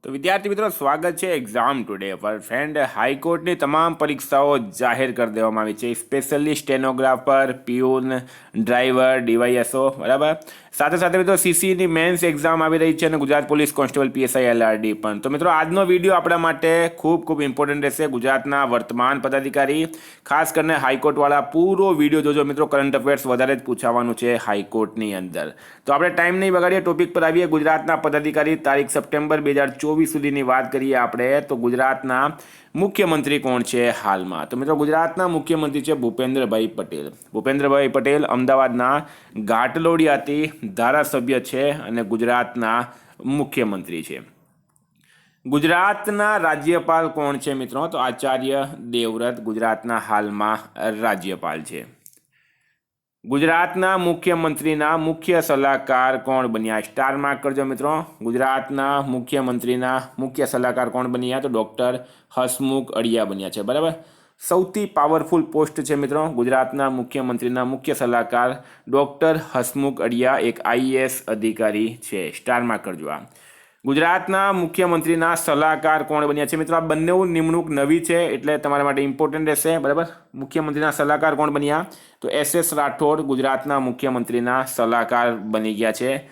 તો વિદ્યાર્થી મિત્રો સ્વાગત છે એક્ઝામ ટુડે પર ફ્રેન્ડ હાઈકોર્ટની તમામ પરીક્ષાઓ જાહેર કરી દેવામાં આવી છે specially stenographer peon driver DYSO બરાબર સાથે સાથે મિત્રો સીસીની મેન્સ એક્ઝામ આવી રહી છે અને Gujarat police constable PSI LRD પણ તો મિત્રો આજનો વિડીયો આપણા માટે ખૂબ ઇમ્પોર્ટન્ટ રહેશે ગુજરાતના વર્તમાન પદાધિકારી ખાસ કરીને હાઈકોર્ટવાળા પૂરો વિડીયો જોજો મિત્રો કરંટ અફેર્સ વધારે જ પૂછાવાનું છે હાઈકોર્ટની અંદર તો આપણે ટાઈમ નહીં બગાડીએ ટોપિક પર આવીએ ગુજરાતના પદાધિકારી તારીખ સપ્ટેમ્બર 2024 સુધીની વાત કરીએ આપણે તો ગુજરાતના મુખ્યમંત્રી કોણ છે હાલમાં તો મિત્રો ગુજરાતના મુખ્યમંત્રી છે ભૂપેન્દ્રભાઈ પટેલ અમદાવાદના ઘાટલોડિયાથી ધારાસભ્ય છે અને ગુજરાતના મુખ્યમંત્રી છે ગુજરાતના રાજ્યપાલ કોણ છે મિત્રો તો આચાર્ય દેવવ્રત ગુજરાતના હાલમાં રાજ્યપાલ છે ગુજરાતના મુખ્યમંત્રીના મુખ્ય સલાહકાર કોણ બન્યા સ્ટાર માર્ક કરજો મિત્રો ગુજરાતના મુખ્યમંત્રીના મુખ્ય સલાહકાર કોણ બન્યા તો ડૉક્ટર હસમુખ અઢિયા બન્યા છે બરાબર સૌથી પાવરફુલ પોસ્ટ છે મિત્રો ગુજરાતના મુખ્યમંત્રીના મુખ્ય સલાહકાર ડૉક્ટર હસમુખ અઢિયા એક આઈએએસ અધિકારી છે સ્ટાર માર્ક કરજો આ ગુજરાતના મુખ્યમંત્રીના સલાહકાર કોણ બન્યા છે મિત્રો આ બંને નિમણૂક નવી છે એટલે તમારા માટે ઇમ્પોર્ટન્ટ રહેશે બરાબર મુખ્યમંત્રીના સલાહકાર કોણ બન્યા તો એસ રાઠોડ ગુજરાતના મુખ્યમંત્રીના સલાહકાર બની ગયા છે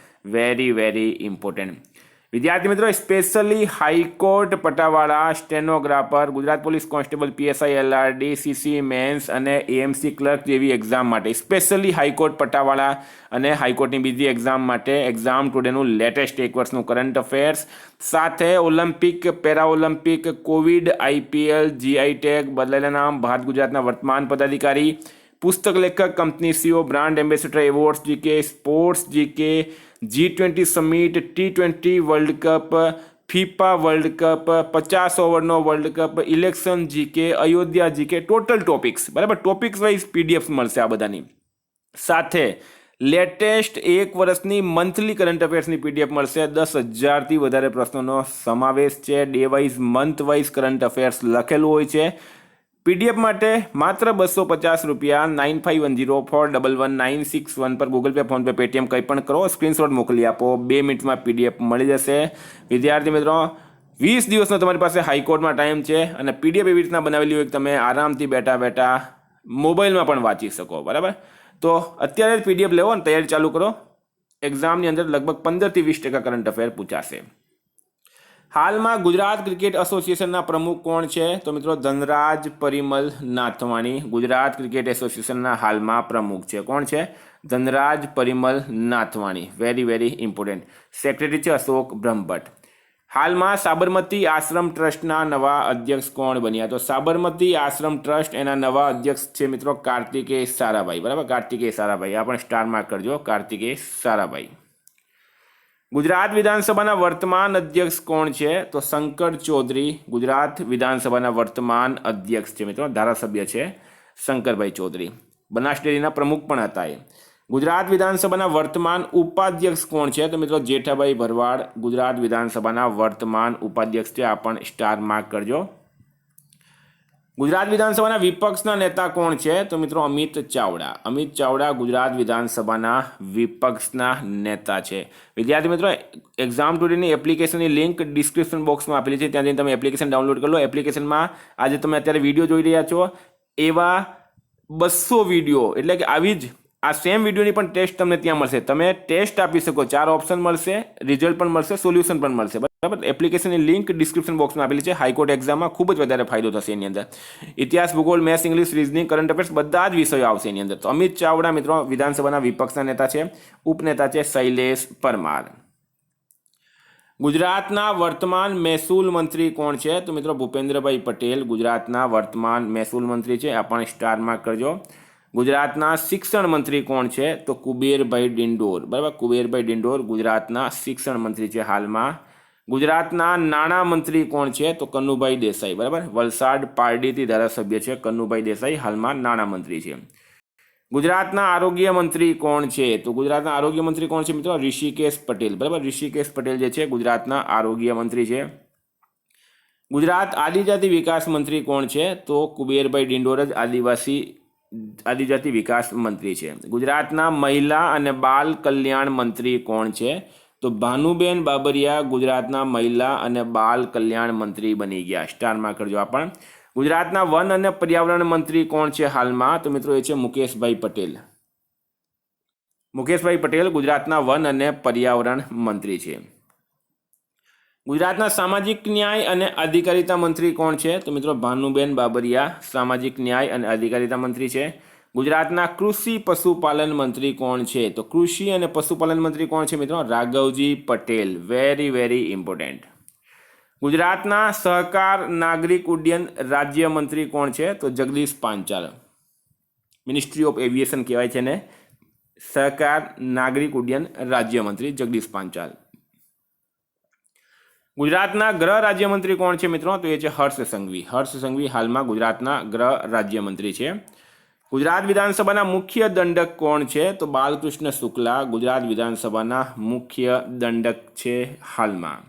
વેરી ઇમ્પોર્ટન્ટ વિદ્યાર્થી મિત્રો સ્પેશિયલી હાઈકોર્ટ પટાવાળા stenographer Gujarat police constable PSI LRD CC mains અને એએમસી ક્લર્ક જેવી એક્ઝામ માટે સ્પેશિયલી હાઈકોર્ટ પટાવાળા અને હાઈકોર્ટની બીજી એક્ઝામ માટે એક્ઝામ ટુડેનું લેટેસ્ટ એક વર્ષનું કરંટ અફેર્સ સાથે olympic paralympic covid IPL GI tag બદલાયેલા નામ ભારત ગુજરાતના વર્તમાન પદાધિકારી પુસ્તક લેખક company CEO brand ambassador awards GK sports GK G20 summit T20 world cup FIFA world cup 50 ઓવરનો world cup election GK Ayodhya GK total topics બરાબર ટોપિક્સ વાઇઝ પીડીએફ મળશે આ બધાની સાથે લેટેસ્ટ એક વર્ષની મંથલી કરંટ અફેર્સની પીડીએફ મળશે 10,000થી વધારે પ્રશ્નોનો સમાવેશ છે day wise month wise current affairs લખેલું હોય છે પીડીએફ માટે માત્ર ₹250 9510411961 પર ગૂગલ પે ફોનપે પેટીએમ કંઈ પણ કરો સ્ક્રીનશોટ મોકલી આપો 2 મિનિટમાં પીડીએફ મળી જશે વિદ્યાર્થી મિત્રો 20 દિવસનો તમારી પાસે હાઈકોર્ટમાં ટાઈમ છે અને પીડીએફ એવી રીતના બનાવેલી હોય કે તમે આરામથી બેઠા મોબાઈલમાં પણ વાંચી શકો બરાબર તો અત્યારે જ પીડીએફ લેવો અને તૈયારી ચાલુ કરો એક્ઝામની અંદર લગભગ 15-20% કરંટ અફેર પૂછાશે હાલમાં ગુજરાત ક્રિકેટ એસોસિએશનના પ્રમુખ કોણ છે તો મિત્રો ધનરાજ પરિમલ નાથવાણી ગુજરાત ક્રિકેટ એસોસિએશનના હાલમાં પ્રમુખ છે કોણ છે Dhanraj Parimal Nathwani very important secretary છે અશોક બ્રહ્મભટ્ટ હાલમાં સાબરમતી આશ્રમ ટ્રસ્ટના નવા અધ્યક્ષ કોણ બન્યા તો સાબરમતી આશ્રમ ટ્રસ્ટ એના નવા અધ્યક્ષ છે મિત્રો કાર્તિકેય સારાભાઈ બરાબર કાર્તિકેય સારાભાઈ આ પણ સ્ટાર માર્ક કરજો કાર્તિકેય સારાભાઈ ગુજરાત વિધાનસભાના વર્તમાન અધ્યક્ષ કોણ છે તો શંકર ચૌધરી ગુજરાત વિધાનસભાના વર્તમાન અધ્યક્ષ છે મિત્રો ધારાસભ્ય છે શંકરભાઈ ચૌધરી બનાસ ડેરીના પ્રમુખ પણ હતા એ ગુજરાત વિધાનસભાના વર્તમાન ઉપાધ્યક્ષ કોણ છે તો મિત્રો જેઠાભાઈ ભરવાડ ગુજરાત વિધાનસભાના વર્તમાન ઉપાધ્યક્ષ છે આ પણ સ્ટાર માર્ક કરજો ગુજરાત વિધાનસભાના વિપક્ષના નેતા કોણ છે તો મિત્રો અમિત ચાવડા ગુજરાત વિધાનસભાના વિપક્ષના નેતા છે વિદ્યાર્થી મિત્રો એક્ઝામ ટુડેની એપ્લિકેશનની લિંક ડિસ્ક્રિપ્શન બોક્સમાં આપેલી છે ત્યાં જઈને તમે એપ્લિકેશન ડાઉનલોડ કરી લો એપ્લિકેશનમાં આજે તમે અત્યારે વિડીયો જોઈ રહ્યા છો એવા 200 વિડીયો એટલે કે આવી જ આ સેમ વિડીયોની પણ ટેસ્ટ તમને ત્યાં મળશે તમે ટેસ્ટ આપી શકો 4 ઓપ્શન મળશે રિઝલ્ટ પણ મળશે સોલ્યુશન પણ મળશે બરાબર એપ્લિકેશનની લિંક ડિસ્ક્રિપ્શન બોક્સમાં આપેલી છે હાઈકોર્ટ એક્ઝામમાં ખૂબ જ વધારે ફાયદો થશે એની અંદર ઇતિહાસ ભૂગોળ maths English reasoning current affairs બધા જ વિષયો આવશે એની અંદર તો અમિત ચાવડા મિત્રો વિધાનસભાના વિપક્ષના નેતા છે ઉપનેતા છે શૈલેષ પરમાર ગુજરાતના વર્તમાન મહેસૂલ મંત્રી કોણ છે તો મિત્રો ભૂપેન્દ્રભાઈ પટેલ ગુજરાતના વર્તમાન મહેસૂલ મંત્રી છે આ પણ સ્ટાર માર્ક કરજો ગુજરાતના શિક્ષણ મંત્રી કોણ છે તો કુબેરભાઈ ડિંડોર બરાબર કુબેરભાઈ ડિંડોર ગુજરાતના શિક્ષણ મંત્રી છે હાલમાં ગુજરાતના નાણાં મંત્રી કોણ છે તો કનુભાઈ દેસાઈ બરાબર વલસાડ પારડીથી ધારાસભ્ય છે કનુભાઈ દેસાઈ હાલમાં નાણાં મંત્રી છે ગુજરાતના આરોગ્ય મંત્રી કોણ છે તો ગુજરાતના આરોગ્ય મંત્રી કોણ છે મિત્રો ઋષિકેશ પટેલ બરાબર ઋષિકેશ પટેલ જે છે ગુજરાતના આરોગ્ય મંત્રી છે ગુજરાત આદિજાતિ વિકાસ મંત્રી કોણ છે તો કુબેરભાઈ ડિંડોર જ આદિજાતિ વિકાસ મંત્રી છે ગુજરાતના મહિલા અને બાલ કલ્યાણ મંત્રી કોણ છે તો ભાનુબેન બાબરિયા ગુજરાતના મહિલા અને બાલ કલ્યાણ મંત્રી બની ગયા. સ્ટાર માર્ક કરજો. આ પણ ગુજરાતના વન અને પર્યાવરણ મંત્રી કોણ છે હાલમાં? તો મિત્રો એ છે મુકેશભાઈ પટેલ. મુકેશભાઈ પટેલ ગુજરાતના વન અને પર્યાવરણ મંત્રી છે. ગુજરાતના સામાજિક ન્યાય અને અધિકારિતા મંત્રી કોણ છે? તો મિત્રો ભાનુબેન બાબરિયા સામાજિક ન્યાય અને અધિકારિતા મંત્રી છે. ગુજરાતના કૃષિ પશુપાલન મંત્રી કોણ છે? તો કૃષિ અને પશુપાલન મંત્રી કોણ છે મિત્રો? Raghavji Patel. Very very important. ગુજરાતના સહકાર નાગરિક ઉડ્ડયન રાજ્ય મંત્રી કોણ છે? તો Jagdish Panchal. Ministry of aviation કહેવાય છે ને સહકાર નાગરિક ઉડ્ડયન રાજ્ય મંત્રી જગદીશ પાંચાલ. ગુજરાતના ગૃહ રાજ્યમંત્રી કોણ છે મિત્રો? તો એ છે હર્ષ સંઘવી. હર્ષ સંઘવી હાલમાં ગુજરાતના ગૃહ રાજ્યમંત્રી છે. ગુજરાત વિધાનસભાના મુખ્ય દંડક કોણ છે? તો બાલકૃષ્ણ શુક્લા ગુજરાત વિધાનસભાના મુખ્ય દંડક છે હાલમાં.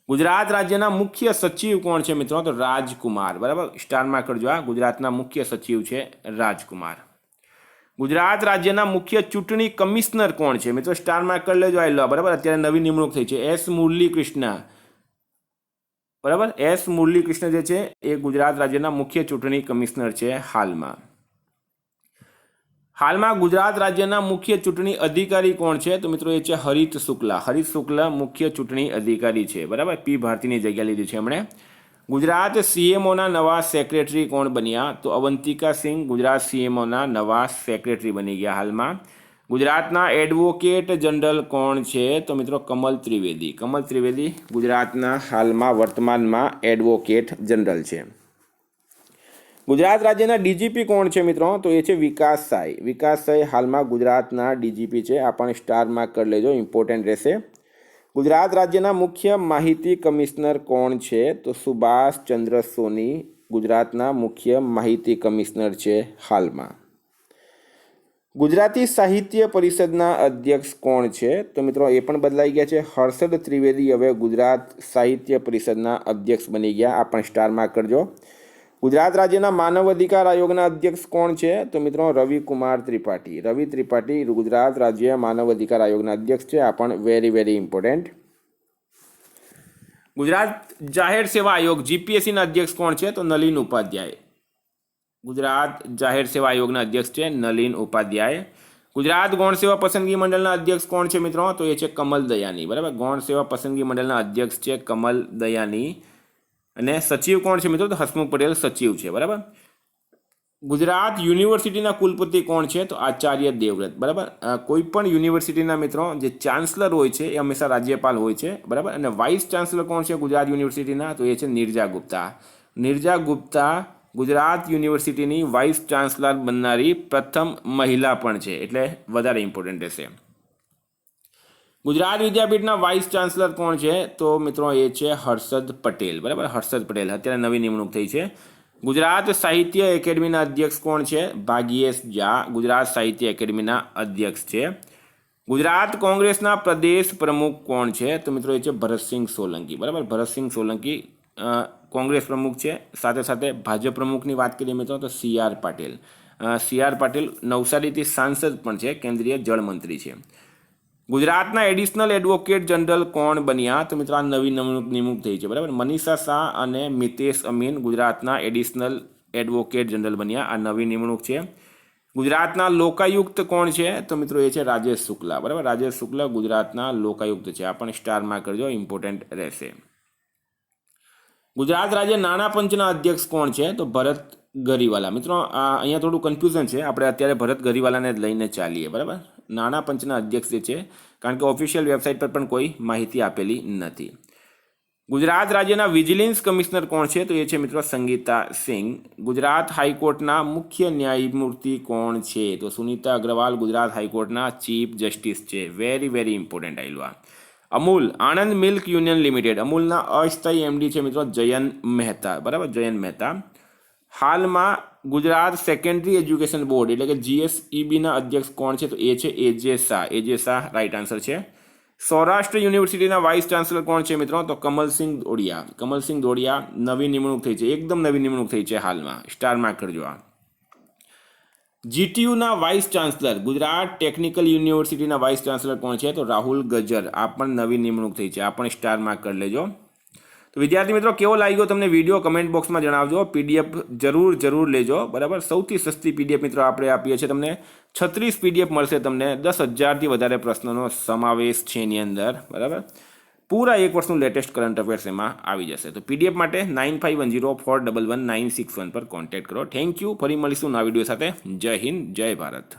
ગુજરાત રાજ્યના મુખ્ય સચિવ કોણ છે મિત્રો? તો રાજકુમાર. બરાબર, સ્ટારમાં કરજો. આ ગુજરાતના મુખ્ય સચિવ છે રાજકુમાર. ગુજરાત રાજ્યના મુખ્ય ચૂંટણી કમિશનર કોણ છે મિત્રો? સ્ટારમાં કરી લેજો. આઈ લો. બરાબર, અત્યારે નવી નિમણૂક થઈ છે એસ મુરલીકૃષ્ણ. બરાબર, એસ મુરલીકૃષ્ણ જે છે એ ગુજરાત રાજ્યના મુખ્ય ચૂંટણી કમિશનર છે હાલમાં. ગુજરાત રાજ્યના મુખ્ય ચૂંટણી અધિકારી કોણ છે? તો મિત્રો એ છે હરિત શુક્લા. હરિત શુક્લા મુખ્ય ચૂંટણી અધિકારી છે. બરાબર, પી ભારતીની જગ્યા લીધી છે એમણે. ગુજરાત સીએમઓના નવા સેક્રેટરી કોણ બન્યા? તો અવંતિકા સિંહ ગુજરાત સીએમઓના નવા સેક્રેટરી બની ગયા હાલમાં. ગુજરાતના એડવોકેટ જનરલ કોણ છે? તો મિત્રો કમલ ત્રિવેદી. કમલ ત્રિવેદી ગુજરાતના હાલમાં વર્તમાનમાં એડવોકેટ જનરલ છે. ગુજરાત રાજ્યના ડીજીપી કોણ છે મિત્રો? તો એ છે વિકાસ સાય. વિકાસ સાય હાલમાં ગુજરાતના ડીજીપી છે. આ પણ સ્ટાર માર્ક કરી લેજો, ઇમ્પોર્ટન્ટ રહેશે. ગુજરાત રાજ્યના મુખ્ય માહિતી કમિશનર કોણ છે? તો સુભાષ ચંદ્ર સોની ગુજરાતના મુખ્ય માહિતી કમિશનર છે હાલમાં. ગુજરાતી સાહિત્ય પરિષદના અધ્યક્ષ કોણ છે? તો મિત્રો એ પણ બદલાઈ ગયા છે. હર્ષદ ત્રિવેદી હવે ગુજરાત સાહિત્ય પરિષદના અધ્યક્ષ બની ગયા. આ પણ સ્ટાર માર્ક કરજો. ગુજરાત રાજ્યના માનવ અધિકાર આયોગના અધ્યક્ષ કોણ છે? તો મિત્રો રવિકુમાર ત્રિપાઠી. રવિ ત્રિપાઠી ગુજરાત રાજ્ય માનવ અધિકાર આયોગના અધ્યક્ષ છે. આ પણ વેરી વેરી ઇમ્પોર્ટન્ટ. ગુજરાત જાહેર સેવા આયોગ જીપીએસસીના અધ્યક્ષ કોણ છે? તો નલિન ઉપાધ્યાય. ગુજરાત જાહેર સેવા આયોગના અધ્યક્ષ છે નલિન ઉપાધ્યાય. ગુજરાત ગૌણ સેવા પસંદગી મંડળના અધ્યક્ષ કોણ છે મિત્રો? તો એ છે કમલ દયાની. બરાબર, ગૌણ સેવા પસંદગી મંડળના અધ્યક્ષ છે કમલ દયાની. અને સચિવ કોણ છે મિત્રો? તો હસમુખ પટેલ સચિવ છે. બરાબર. ગુજરાત યુનિવર્સિટીના કુલપતિ કોણ છે? તો આચાર્ય દેવવ્રત. બરાબર, કોઈ પણ યુનિવર્સિટીના મિત્રો જે ચાન્સલર હોય છે એ હંમેશા રાજ્યપાલ હોય છે. બરાબર, અને વાઇસ ચાન્સલર કોણ છે ગુજરાત યુનિવર્સિટીના? તો એ છે નિરજા ગુપ્તા. નિરજા ગુપ્તા ગુજરાત યુનિવર્સિટીની વાઇસ ચાન્સલર બનનારી પ્રથમ મહિલા પણ છે, એટલે વધારે ઇમ્પોર્ટન્ટ રહેશે. ગુજરાત વિદ્યાપીઠના વાઇસ ચાન્સલર કોણ છે? તો મિત્રો એ છે હર્ષદ પટેલ. બરાબર, હર્ષદ પટેલ અત્યારે નવી નિમણૂક થઈ છે. ગુજરાત સાહિત્ય એકેડમીના અધ્યક્ષ કોણ છે? ભાગ્યેશ ઝા ગુજરાત સાહિત્ય એકેડમીના અધ્યક્ષ છે. ગુજરાત કોંગ્રેસના પ્રદેશ પ્રમુખ કોણ છે? તો મિત્રો એ છે ભરતસિંહ સોલંકી. બરાબર, ભરતસિંહ સોલંકી કોંગ્રેસ પ્રમુખ છે. સાથે સાથે ભાજપ પ્રમુખની વાત કરીએ મિત્રો તો CR પાટીલ. CR પાટીલ નવસારીથી સાંસદ પણ છે, કેન્દ્રીય જળમંત્રી છે. ગુજરાતના એડિશનલ એડવોકેટ જનરલ કોણ બન્યા? તો મિત્રો આ નવી નિમણૂક થઈ છે. બરાબર, મનીષા શાહ અને મિતેશ અમીન ગુજરાતના એડિશનલ એડવોકેટ જનરલ બન્યા. આ નવી નિમણૂક છે. ગુજરાતના લોકાયુક્ત કોણ છે? તો મિત્રો એ છે રાજેશ શુક્લા. બરાબર, રાજેશ શુક્લા ગુજરાતના લોકાયુક્ત છે. આ પણ સ્ટારમાં કરજો, ઇમ્પોર્ટન્ટ રહેશે. ગુજરાત રાજ્ય નાણાં પંચના અધ્યક્ષ કોણ છે? તો ભરત ગરીવાલા. મિત્રો અહીંયા થોડું કન્ફ્યુઝન છે, આપણે અત્યારે ભરત ગરીવાલાને જ લઈને ચાલીએ. બરાબર, નાણાં પંચના અધ્યક્ષ જે છે, કારણ કે ઓફિશિયલ વેબસાઇટ પર પણ કોઈ માહિતી આપેલી નથી. ગુજરાત રાજ્યના વિજિલન્સ કમિશનર કોણ છે? તો એ છે મિત્રો સંગીતા સિંહ. ગુજરાત હાઈકોર્ટના મુખ્ય ન્યાયમૂર્તિ કોણ છે? તો સુનીતા અગ્રવાલ ગુજરાત હાઈકોર્ટના ચીફ જસ્ટિસ છે. વેરી વેરી ઇમ્પોર્ટન્ટ આવેલું. Amul Anand milk union limited, અમૂલના અસ્થાયી એમડી છે મિત્રો જયન મહેતા. બરાબર, જયન મહેતા. હાલમાં ગુજરાત સેકન્ડરી એજ્યુકેશન બોર્ડ એટલે કે GSEBના અધ્યક્ષ કોણ છે? તો એ છે એજે શાહ. એજે શાહ રાઈટ આન્સર છે. સૌરાષ્ટ્ર યુનિવર્સિટીના વાઇસ ચાન્સલર કોણ છે મિત્રો? તો કમલસિંહ દોડિયા. કમલસિંહ દોડિયા નવી નિમણૂક થઈ છે, એકદમ નવી નિમણૂક થઈ છે હાલમાં. સ્ટાર માર્ક કરજો. જીટીયુના વાઇસ ચાન્સલર, ગુજરાત ટેકનિકલ યુનિવર્સિટીના વાઇસ ચાન્સલર કોણ છે? તો રાહુલ ગજ્જર. આ પણ નવી નિમણૂક થઈ છે, આ પણ સ્ટાર માર્ક કરી લેજો. તો વિદ્યાર્થી મિત્રો, કેવો લાગ્યો તમને વિડીયો કમેન્ટ બોક્સમાં જણાવજો. પીડીએફ જરૂર લેજો, બરાબર. સૌથી સસ્તી પીડીએફ મિત્રો આપણે આપીએ છીએ તમને. 36 પીડીએફ મળશે તમને. 10,000થી વધારે પ્રશ્નોનો સમાવેશ છે એની અંદર, બરાબર. પૂરા 1 વર્ષનું લેટેસ્ટ કરંટ અફેર્સ એમાં આવી જશે. તો પીડીએફ માટે 9510411961 પર કોન્ટેક્ટ કરો. Thank you. ફરી મળીશું નવા વિડીયો સાથે. જય હિન્દ, જય ભારત.